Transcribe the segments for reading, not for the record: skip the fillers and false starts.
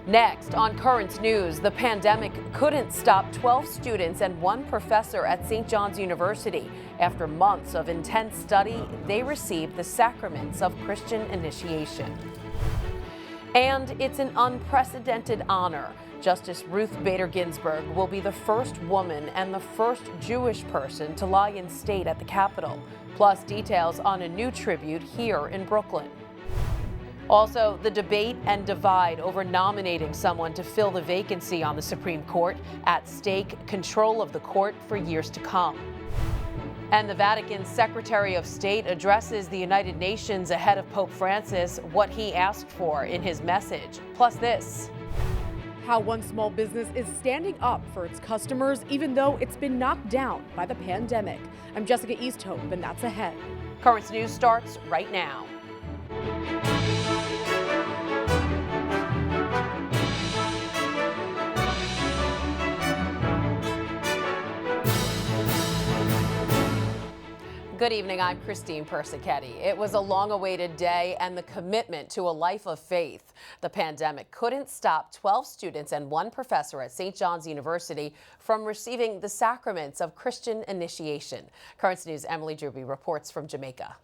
Next, on Currents News, the pandemic couldn't stop 12 students and one professor at St. John's University. After months of intense study, they received the Sacraments of Christian Initiation. And it's an unprecedented honor. Justice Ruth Bader Ginsburg will be the first woman and the first Jewish person to lie in state at the Capitol. Plus details on a new tribute here in Brooklyn. Also, the debate and divide over nominating someone to fill the vacancy on the Supreme Court. At stake, control of the court for years to come. And the Vatican Secretary of State addresses the United Nations ahead of Pope Francis, what he asked for in his message. Plus this. How one small business is standing up for its customers even though it's been knocked down by the pandemic. I'm Jessica Easthope, and that's ahead. Currents News starts right now. Good evening, I'm Christine Persichetti. It was a long-awaited day and the commitment to a life of faith. The pandemic couldn't stop 12 students and one professor at St. John's University from receiving the Sacraments of Christian Initiation. Currents News' Emily Druby reports from Jamaica.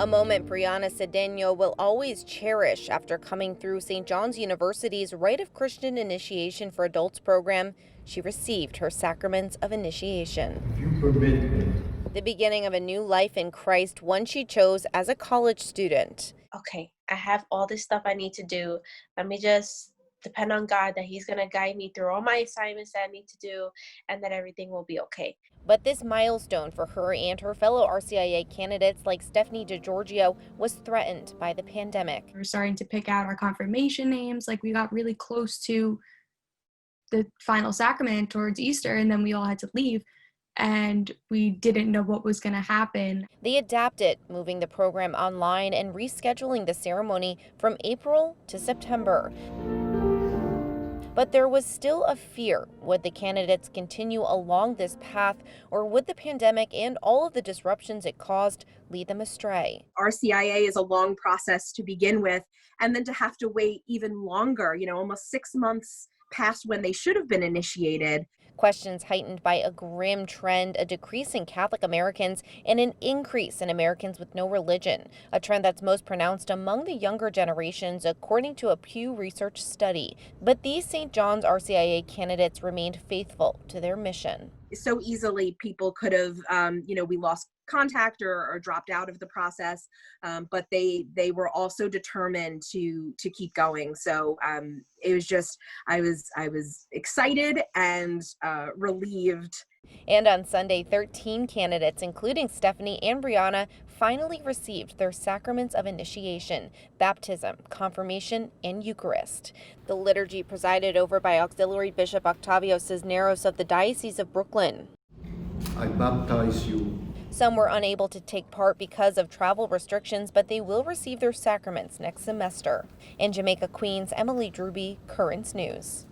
A moment BRIANA CEDEño will always cherish after coming through St. John's University's Rite of Christian Initiation for Adults program. She received her Sacraments of Initiation. If you permit me. The beginning of a new life in Christ, one she chose as a college student. Okay, I have all this stuff I need to do. Let me just depend on God that He's going to guide me through all my assignments that I need to do and that everything will be okay. But this milestone for her and her fellow RCIA candidates like Stephanie DiGiorgio was threatened by the pandemic. We're starting to pick out our confirmation names. Like, we got really close to the final sacrament towards Easter, and then we all had to leave, and we didn't know what was going to happen. They adapted, moving the program online and rescheduling the ceremony from April to September. But there was still a fear. Would the candidates continue along this path, or would the pandemic and all of the disruptions it caused lead them astray? RCIA is a long process to begin with, and then to have to wait even longer, almost 6 months past when they should have been initiated. Questions heightened by a grim trend, a decrease in Catholic Americans and an increase in Americans with no religion, a trend that's most pronounced among the younger generations, according to a Pew Research study. But these St. John's RCIA candidates remained faithful to their mission. So easily people could have, we lost contact or dropped out of the process, but they were also determined to keep going. So it was just, I was excited and relieved. And on Sunday, 13 candidates, including Stephanie and BRIANA, finally received their Sacraments of Initiation, baptism, confirmation, and Eucharist. The liturgy presided over by Auxiliary Bishop Octavio Cisneros of the Diocese of Brooklyn. I baptize you. Some were unable to take part because of travel restrictions, but they will receive their sacraments next semester. In Jamaica, Queens, Emily Druby, Currents News.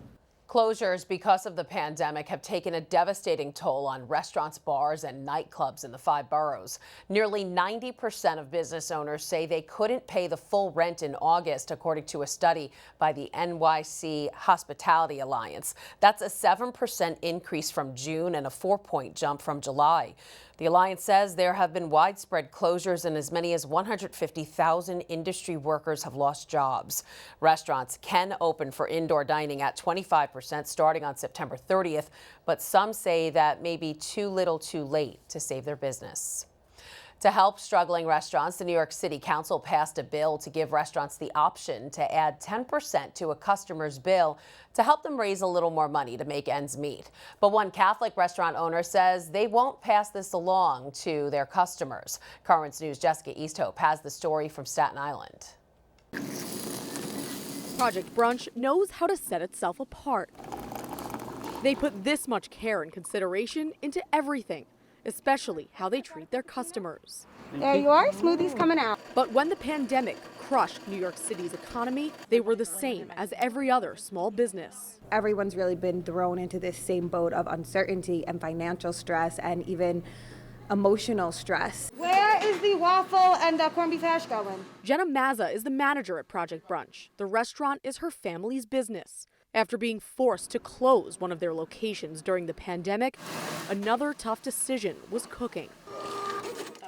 Closures because of the pandemic have taken a devastating toll on restaurants, bars, and nightclubs in the 5 boroughs. Nearly 90% of business owners say they couldn't pay the full rent in August, according to a study by the NYC Hospitality Alliance. That's a 7% increase from June and a 4-point jump from July. The Alliance says there have been widespread closures and as many as 150,000 industry workers have lost jobs. Restaurants can open for indoor dining at 25% starting on September 30th, but some say that may be too little too late to save their business. To help struggling restaurants, the New York City Council passed a bill to give restaurants the option to add 10% to a customer's bill to help them raise a little more money to make ends meet. But one Catholic restaurant owner says they won't pass this along to their customers. Currents News' Jessica Easthope has the story from Staten Island. Project Brunch knows how to set itself apart. They put this much care and consideration into everything, especially how they treat their customers. There you are, smoothies coming out. But when the pandemic crushed New York City's economy, they were the same as every other small business. Everyone's really been thrown into this same boat of uncertainty and financial stress and even emotional stress. Where is is the waffle and the corned beef hash going? Jenna MAZZA is the manager at Project Brunch. The restaurant is her family's business. After being forced to close one of their locations during the pandemic, another tough decision was cooking.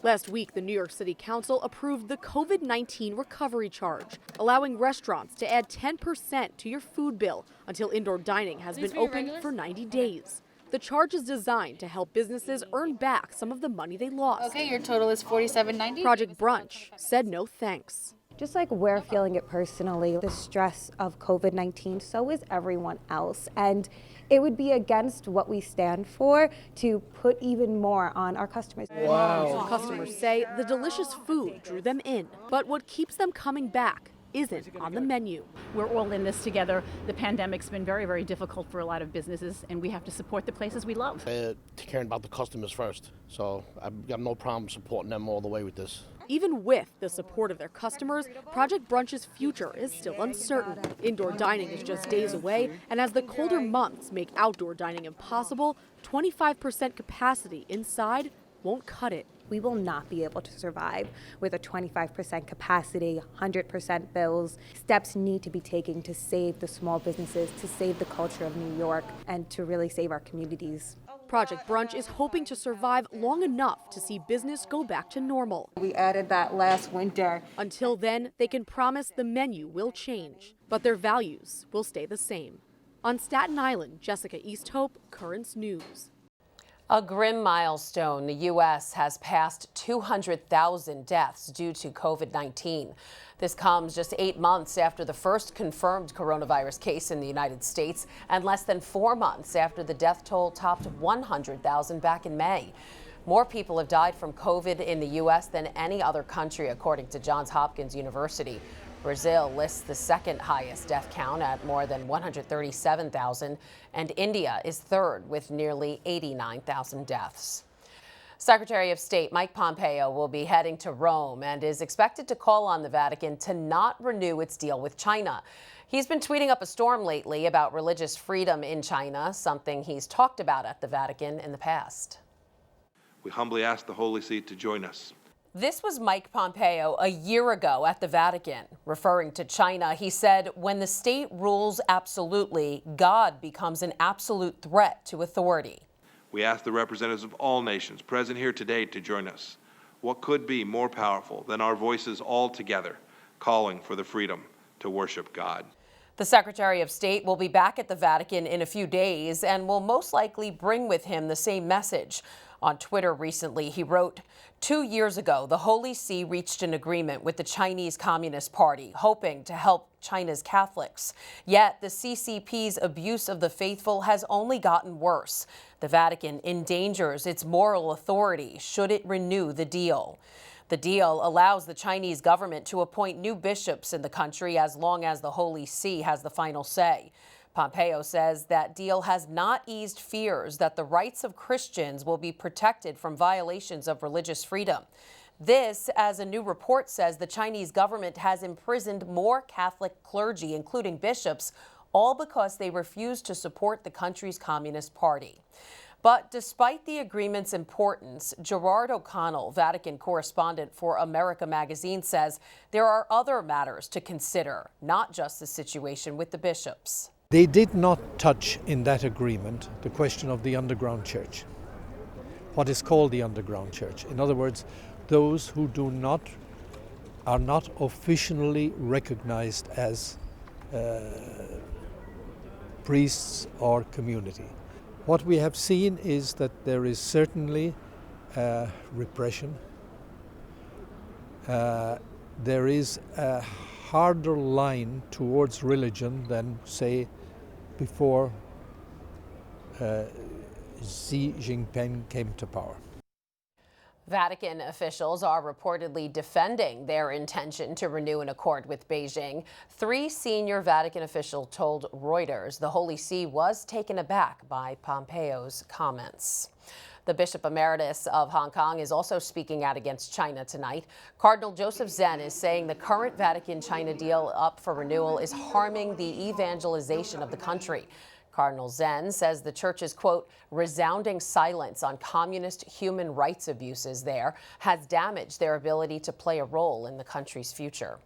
Last week, the New York City Council approved the COVID-19 recovery charge, allowing restaurants to add 10% to your food bill until indoor dining has been open for 90 days. The charge is designed to help businesses earn back some of the money they lost. Okay, your total is $47.90. Project Brunch said no thanks. Just like we're feeling it personally, the stress of COVID-19, so is everyone else. And it would be against what we stand for to put even more on our customers. Wow. Customers say the delicious food drew them in, but what keeps them coming back isn't on the menu. We're all in this together. The pandemic's been very, very difficult for a lot of businesses, and we have to support the places we love. Caring about the customers first, so I've got no problem supporting them all the way with this. Even with the support of their customers, Project Brunch's future is still uncertain. Indoor dining is just days away, and as the colder months make outdoor dining impossible, 25% capacity inside won't cut it. We will not be able to survive with a 25% capacity, 100% bills. Steps need to be taken to save the small businesses, to save the culture of New York, and to really save our communities. Project Brunch is hoping to survive long enough to see business go back to normal. We added that last winter. Until then, they can promise the menu will change, but their values will stay the same. On Staten Island, Jessica Easthope, Currents News. A grim milestone. The U.S. has passed 200,000 deaths due to COVID-19. This comes just 8 months after the first confirmed coronavirus case in the United States and less than 4 months after the death toll topped 100,000 back in May. More people have died from COVID in the U.S. than any other country, according to Johns Hopkins University. Brazil lists the second highest death count at more than 137,000, and India is third with nearly 89,000 deaths. Secretary of State Mike Pompeo will be heading to Rome and is expected to call on the Vatican to not renew its deal with China. He's been tweeting up a storm lately about religious freedom in China, something he's talked about at the Vatican in the past. We humbly ask the Holy See to join us. This was Mike Pompeo a year ago at the Vatican. Referring to China, he said, "When the state rules absolutely, God becomes an absolute threat to authority." We ask the representatives of all nations present here today to join us. What could be more powerful than our voices all together, calling for the freedom to worship God? The Secretary of State will be back at the Vatican in a few days and will most likely bring with him the same message. On Twitter recently, he wrote, 2 years ago, the Holy See reached an agreement with the Chinese Communist Party, hoping to help China's Catholics. Yet the CCP's abuse of the faithful has only gotten worse. The Vatican endangers its moral authority should it renew the deal. The deal allows the Chinese government to appoint new bishops in the country as long as the Holy See has the final say. Pompeo says that deal has not eased fears that the rights of Christians will be protected from violations of religious freedom. This, as a new report says, the Chinese government has imprisoned more Catholic clergy, including bishops, all because they refuse to support the country's Communist Party. But despite the agreement's importance, Gerard O'Connell, Vatican correspondent for America magazine, says there are other matters to consider, not just the situation with the bishops. They did not touch in that agreement the question of the underground church, what is called the underground church. In other words, those who are not officially recognized as priests or community. What we have seen is that there is certainly repression. There is a harder line towards religion than, say, before Xi Jinping came to power. Vatican officials are reportedly defending their intention to renew an accord with Beijing. 3 senior Vatican officials told Reuters the Holy See was taken aback by Pompeo's comments. The Bishop Emeritus of Hong Kong is also speaking out against China tonight. Cardinal Joseph Zen is saying the current Vatican-China deal up for renewal is harming the evangelization of the country. Cardinal Zen says the church's, quote, resounding silence on communist human rights abuses there has damaged their ability to play a role in the country's future.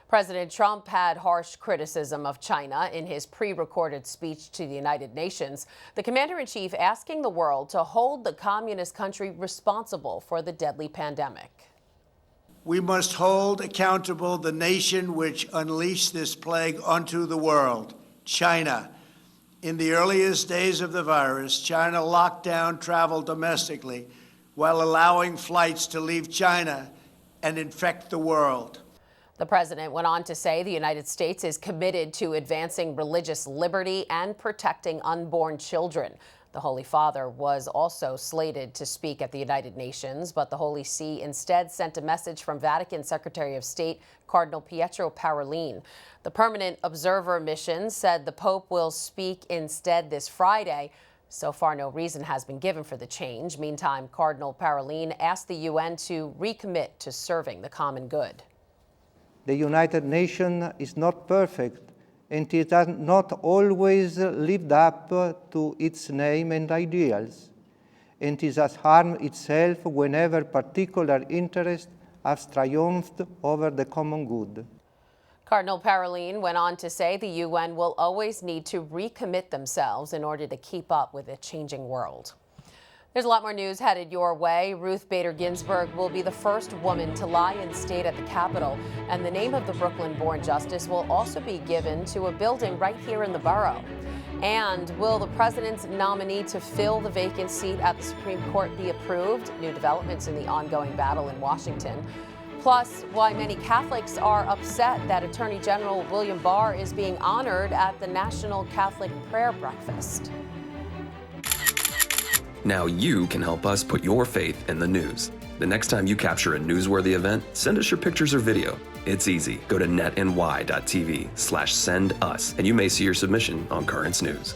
President Trump had harsh criticism of China in his pre-recorded speech to the United Nations, the commander-in-chief asking the world to hold the communist country responsible for the deadly pandemic. We must hold accountable the nation which unleashed this plague onto the world, China. In the earliest days of the virus, China locked down travel domestically while allowing flights to leave China and infect the world. The president went on to say the United States is committed to advancing religious liberty and protecting unborn children. The Holy Father was also slated to speak at the United Nations, but the Holy See instead sent a message from Vatican Secretary of State Cardinal Pietro Parolin. The permanent observer mission said the Pope will speak instead this Friday. So far, no reason has been given for the change. Meantime, Cardinal Parolin asked the UN to recommit to serving the common good. The United Nations is not perfect, and it has not always lived up to its name and ideals, and it has harmed itself whenever particular interests have triumphed over the common good. Cardinal Parolin went on to say the UN will always need to recommit themselves in order to keep up with a changing world. There's a lot more news headed your way. Ruth Bader Ginsburg will be the first woman to lie in state at the Capitol, and the name of the Brooklyn-born justice will also be given to a building right here in the borough. And will the president's nominee to fill the vacant seat at the Supreme Court be approved? New developments in the ongoing battle in Washington. Plus, why many Catholics are upset that Attorney General William Barr is being honored at the National Catholic Prayer Breakfast. Now you can help us put your faith in the news. The next time you capture a newsworthy event, send us your pictures or video. It's easy. Go to netny.tv/send us, and you may see your submission on Currents News.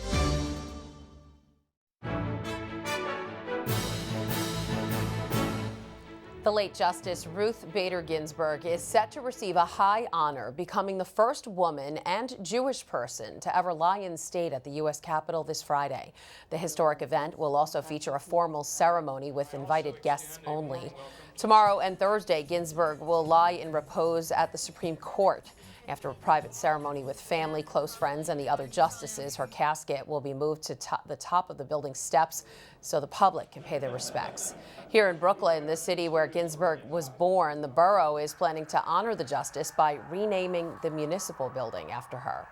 The late Justice Ruth Bader Ginsburg is set to receive a high honor, becoming the first woman and Jewish person to ever lie in state at the U.S. Capitol this Friday. The historic event will also feature a formal ceremony with invited guests only. Tomorrow and Thursday, Ginsburg will lie in repose at the Supreme Court. After a private ceremony with family, close friends, and the other justices, her casket will be moved to the top of the building steps so the public can pay their respects. Here in Brooklyn, the city where Ginsburg was born, the borough is planning to honor the justice by renaming the municipal building after her.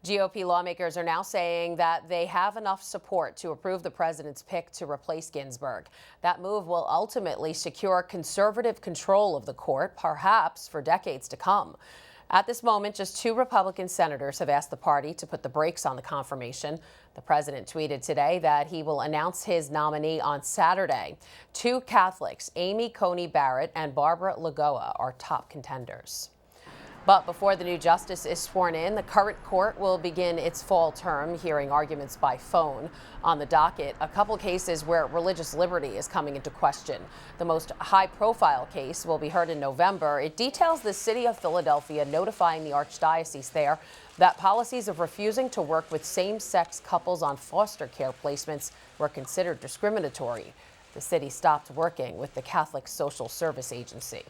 GOP lawmakers are now saying that they have enough support to approve the president's pick to replace Ginsburg. That move will ultimately secure conservative control of the court, perhaps for decades to come. At this moment, just 2 Republican senators have asked the party to put the brakes on the confirmation. The president tweeted today that he will announce his nominee on Saturday. 2 Catholics, Amy Coney Barrett and Barbara Lagoa, are top contenders. But before the new justice is sworn in, the current court will begin its fall term, hearing arguments by phone. On the docket, a couple cases where religious liberty is coming into question. The most high-profile case will be heard in November. It details the city of Philadelphia notifying the archdiocese there that policies of refusing to work with same-sex couples on foster care placements were considered discriminatory. The city stopped working with the Catholic Social Service Agency.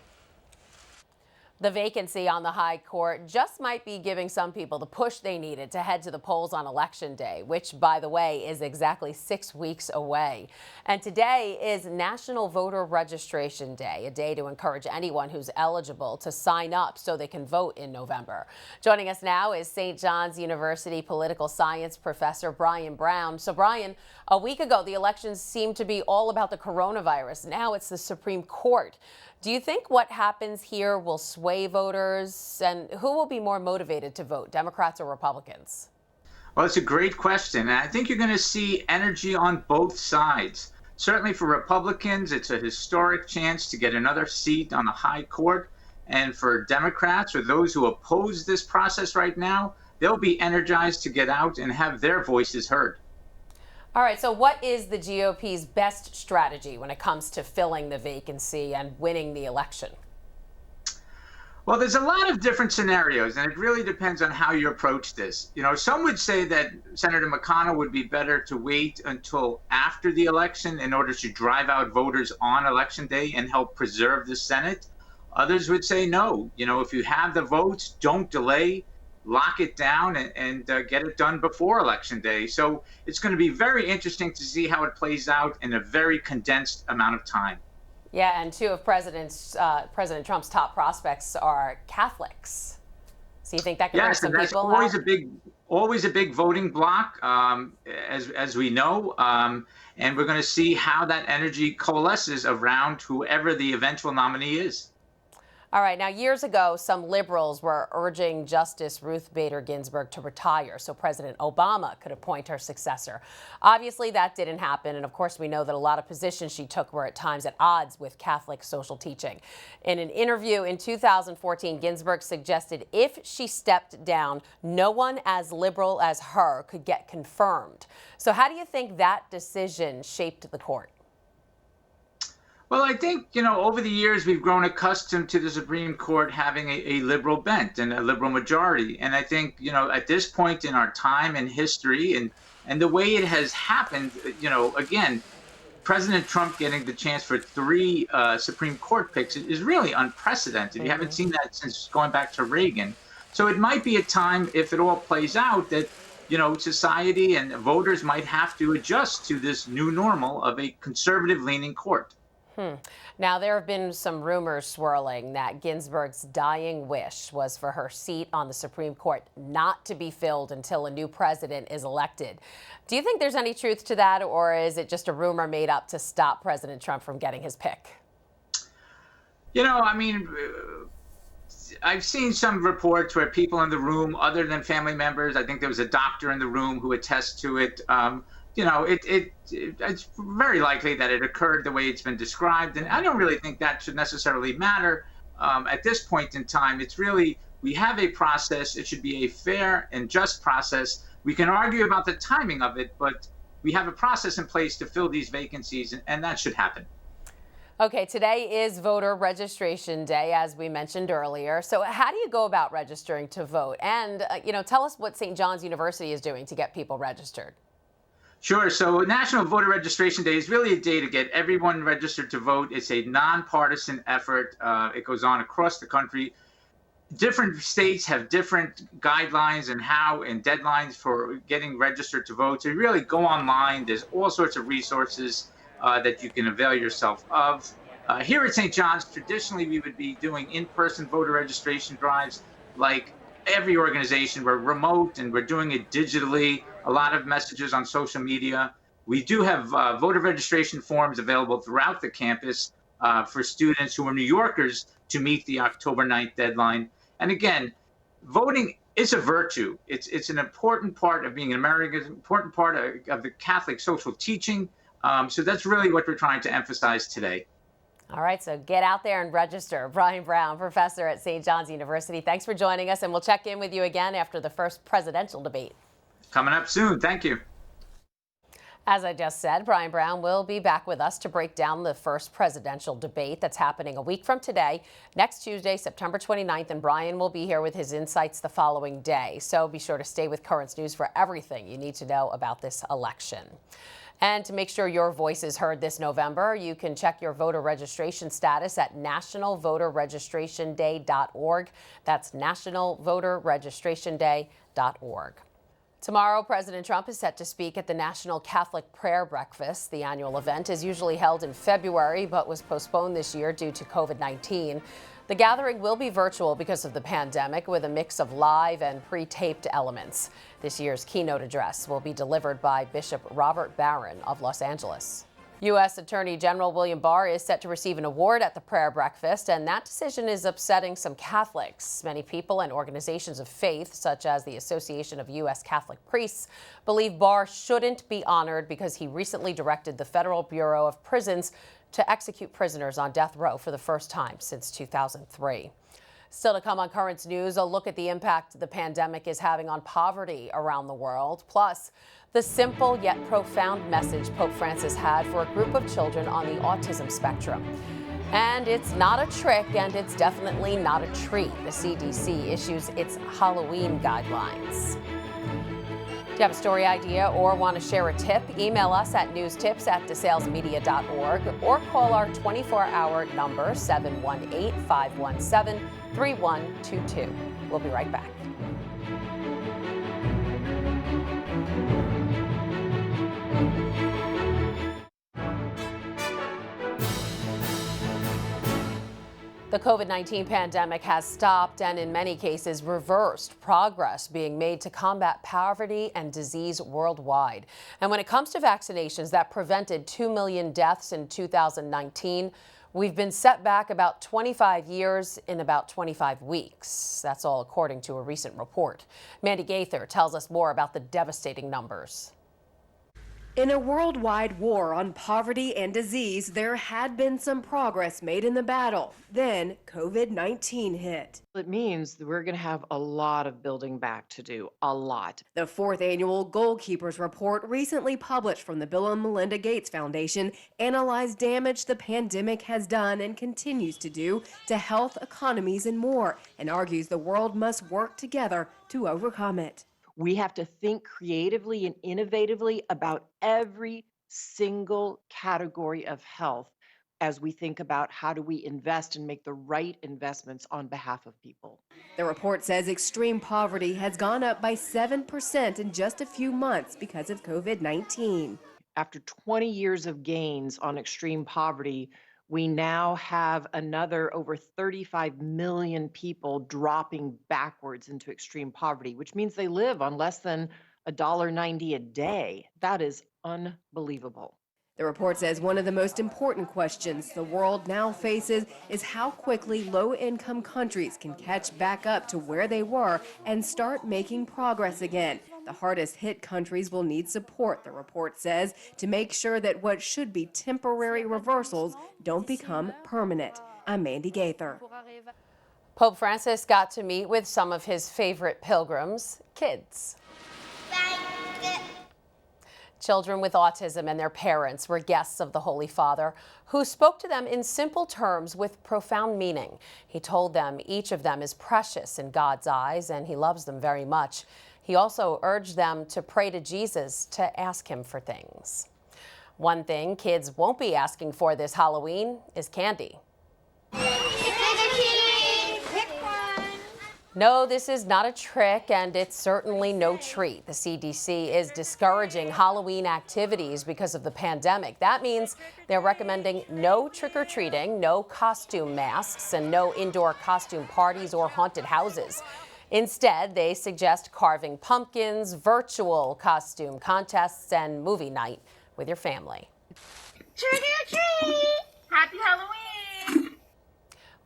The vacancy on the High Court just might be giving some people the push they needed to head to the polls on Election Day, which, by the way, is exactly 6 weeks away. And today is National Voter Registration Day, a day to encourage anyone who's eligible to sign up so they can vote in November. Joining us now is St. John's University political science professor Brian Browne. So, Brian, a week ago, the elections seemed to be all about the coronavirus. Now it's the Supreme Court. Do you think what happens here will sway voters, and who will be more motivated to vote, Democrats or Republicans? Well, it's a great question, and I think you're going to see energy on both sides. Certainly for Republicans, it's a historic chance to get another seat on the High Court, and for Democrats or those who oppose this process right now, they'll be energized to get out and have their voices heard. All right, so what is the GOP's best strategy when it comes to filling the vacancy and winning the election? Well, there's a lot of different scenarios, and it really depends on how you approach this. You know, some would say that Senator McConnell would be better to wait until after the election in order to drive out voters on Election Day and help preserve the Senate. Others would say no. You know, if you have the votes, don't delay, lock it down, and get it done before Election Day. So it's going to be very interesting to see how it plays out in a very condensed amount of time. Yeah, and two of President Trump's top prospects are Catholics. So you think that could bring some that's people always out? always a big voting bloc, as we know, and we're going to see how that energy coalesces around whoever the eventual nominee is. All right, now years ago, some liberals were urging Justice Ruth Bader Ginsburg to retire so President Obama could appoint her successor. Obviously, that didn't happen, and of course, we know that a lot of positions she took were at times at odds with Catholic social teaching. In an interview in 2014, Ginsburg suggested if she stepped down, no one as liberal as her could get confirmed. So how do you think that decision shaped the court? Well, I think, you know, over the years, we've grown accustomed to the Supreme Court having a liberal bent and a liberal majority. And I think, you know, at this point in our time and history and the way it has happened, you know, again, President Trump getting the chance for 3 Supreme Court picks is really unprecedented. You haven't seen that since going back to Reagan. So it might be a time, if it all plays out, that, you know, society and voters might have to adjust to this new normal of a conservative-leaning court. Now, there have been some rumors swirling that Ginsburg's dying wish was for her seat on the Supreme Court not to be filled until a new president is elected. Do you think there's any truth to that, or is it just a rumor made up to stop President Trump from getting his pick? You know, I mean, I've seen some reports where people in the room, other than family members, I think there was a doctor in the room who attests to it. You know, it's very likely that it occurred the way it's been described. And I don't really think that should necessarily matter at this point in time. It's really, we have a process. It should be a fair and just process. We can argue about the timing of it, but we have a process in place to fill these vacancies, and that should happen. Okay, today is voter registration day, as we mentioned earlier. So how do you go about registering to vote? And, you know, tell us what St. John's University is doing to get people registered. Sure. So National Voter Registration Day is really a day to get everyone registered to vote. It's a nonpartisan effort. It goes on across the country. Different states have different guidelines and deadlines for getting registered to vote. So you really go online. There's all sorts of resources that you can avail yourself of. Here at St. John's, traditionally, we would be doing in-person voter registration drives. Like every organization, we're remote and we're doing it digitally. A lot of messages on social media. We do have voter registration forms available throughout the campus for students who are New Yorkers to meet the October 9th deadline. And again, voting is a virtue. It's an important part of being an American, an important part of the Catholic social teaching. So that's really what we're trying to emphasize today. All right, so get out there and register. Brian Brown, professor at St. John's University, thanks for joining us, and we'll check in with you again after the first presidential debate. Coming up soon. Thank you. As I just said, Brian Brown will be back with us to break down the first presidential debate that's happening a week from today, next Tuesday, September 29th, and Brian will be here with his insights the following day. So be sure to stay with Currents News for everything you need to know about this election. And to make sure your voice is heard this November, you can check your voter registration status at nationalvoterregistrationday.org. That's nationalvoterregistrationday.org. Tomorrow, President Trump is set to speak at the National Catholic Prayer Breakfast. The annual event is usually held in February, but was postponed this year due to COVID-19. The gathering will be virtual because of the pandemic, with a mix of live and pre-taped elements. This year's keynote address will be delivered by Bishop Robert Barron of Los Angeles. U.S. Attorney General William Barr is set to receive an award at the prayer breakfast, and that decision is upsetting some Catholics. Many people and organizations of faith, such as the Association of U.S. Catholic Priests, believe Barr shouldn't be honored because he recently directed the Federal Bureau of Prisons to execute prisoners on death row for the first time since 2003. Still to come on Currents News, a look at the impact the pandemic is having on poverty around the world, plus the simple yet profound message Pope Francis had for a group of children on the autism spectrum. And it's not a trick, and it's definitely not a treat. The CDC issues its Halloween guidelines. Do you have a story idea or want to share a tip? Email us at newstips@desalesmedia.org or call our 24-hour number 718-517-3122. We'll be right back. The COVID-19 pandemic has stopped and in many cases reversed progress being made to combat poverty and disease worldwide. And when it comes to vaccinations that prevented 2 million deaths in 2019, we've been set back about 25 years in about 25 weeks. That's all according to a recent report. Mandy Gaither tells us more about the devastating numbers. In a worldwide war on poverty and disease, there had been some progress made in the battle. Then COVID-19 hit. It means that we're going to have a lot of building back to do, a lot. The 4th annual Goalkeepers Report, recently published from the Bill and Melinda Gates Foundation, analyzed damage the pandemic has done and continues to do to health, economies, and more, and argues the world must work together to overcome it. We have to think creatively and innovatively about every single category of health as we think about how do we invest and make the right investments on behalf of people. The report says extreme poverty has gone up by 7% in just a few months because of COVID-19. After 20 years of gains on extreme poverty, we now have another over 35 million people dropping backwards into extreme poverty, which means they live on less than $1.90 a day. That is unbelievable. The report says one of the most important questions the world now faces is how quickly low-income countries can catch back up to where they were and start making progress again. The hardest hit countries will need support, the report says, to make sure that what should be temporary reversals don't become permanent. I'm Mandy Gaither. Pope Francis got to meet with some of his favorite pilgrims, kids. Children with autism and their parents were guests of the Holy Father, who spoke to them in simple terms with profound meaning. He told them each of them is precious in God's eyes and he loves them very much. He also urged them to pray to Jesus to ask him for things. One thing kids won't be asking for this Halloween is candy. No, this is not a trick, and it's certainly no treat. The CDC is discouraging Halloween activities because of the pandemic. That means they're recommending no trick-or-treating, no costume masks, and no indoor costume parties or haunted houses. Instead, they suggest carving pumpkins, virtual costume contests, and movie night with your family. Trick or treat! Happy Halloween!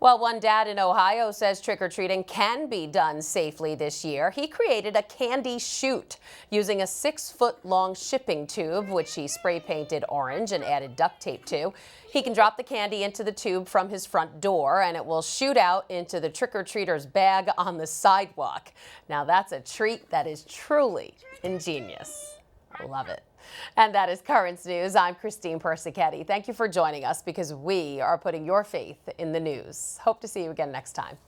Well, one dad in Ohio says trick-or-treating can be done safely this year. He created a candy chute using a 6-foot-long shipping tube, which he spray-painted orange and added duct tape to. He can drop the candy into the tube from his front door, and it will shoot out into the trick-or-treater's bag on the sidewalk. Now, that's a treat that is truly ingenious. I love it. And that is Currents News. I'm Christine Persichetti. Thank you for joining us because we are putting your faith in the news. Hope to see you again next time.